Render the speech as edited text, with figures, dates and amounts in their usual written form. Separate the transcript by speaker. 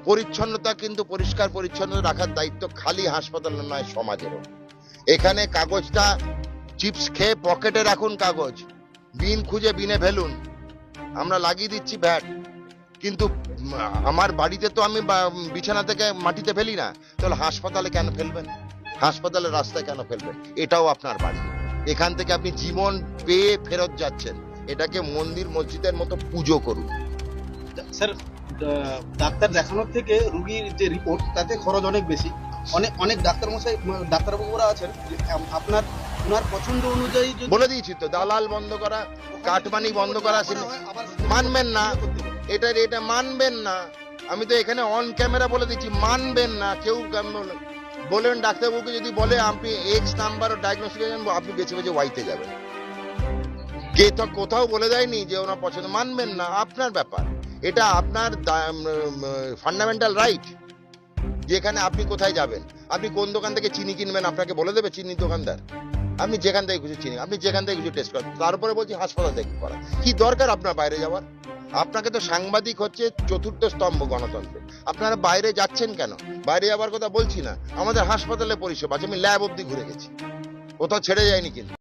Speaker 1: পরিচ্ছন্নতা কিন্তু পরিষ্কার পরিচ্ছন্ন রাখার দায়িত্ব খালি হাসপাতালের নয়, সমাজেরও। এখানে কাগজটা চিপস খেয়ে পকেটে রাখুন, কাগজ বিন খুঁজে বিনে ফেলুন, আমরা লাগিয়ে দিচ্ছি ভ্যাট। কিন্তু আমার বাড়িতে তো আমি বিছানা থেকে মাটিতে ফেলি না, তাহলে হাসপাতালে কেন ফেলবেন? হাসপাতালের রাস্তায় কেন ফেলবেন? এটাও আপনার বাড়ি, এখান থেকে আপনি জীবন পেয়ে ফেরত যাচ্ছেন। এটাকে মন্দির মসজিদের মতো পুজো করুন।
Speaker 2: স্যার, ডাক্তার দেখানোর থেকে রুগীর যে রিপোর্ট তাতে খরচ অনেক বেশি। অনেক অনেক ডাক্তারমশাই ডাক্তারবাবুরা আছেন, আপনার ওনার পছন্দ অনুযায়ী
Speaker 1: বলে দিয়েছি তো, দালাল বন্ধ করা, কাটমানি বন্ধ করা। মানবেন না, এটা মানবেন না। আমি তো এখানে অন ক্যামেরা বলে দিচ্ছি, মানবেন না কেউ। বলেন ডাক্তারবাবুকে যদি বলে আপনি এক্স নাম্বার ও ডায়াগনোস্টিকেশন, আপনি বেছে বেছে ওয়াইতে যাবেন। কে তো কোথাও বলে দেয়নি যে ওনার পছন্দ, মানবেন না, আপনার ব্যাপার। এটা আপনার ফান্ডামেন্টাল রাইট, যেখানে আপনি কোথায় যাবেন। আপনি কোন দোকান থেকে চিনি কিনবেন আপনাকে বলে দেবে চিনি দোকানদার? আপনি যেখান থেকে কিছু চিনি, আপনি যেখান থেকে কিছু টেস্ট করেন। তারপরে বলছি হাসপাতাল থেকে করা কি দরকার আপনার বাইরে যাওয়ার? আপনাকে তো সাংবাদিক হচ্ছে চতুর্থ স্তম্ভ গণতন্ত্রে, আপনারা বাইরে যাচ্ছেন কেন? বাইরে যাওয়ার কথা বলছি না, আমাদের হাসপাতালে পরিষেবা আছে, আমি ল্যাব অব্দি ঘুরে গেছি, কোথাও ছেড়ে যায়নি কিন্তু।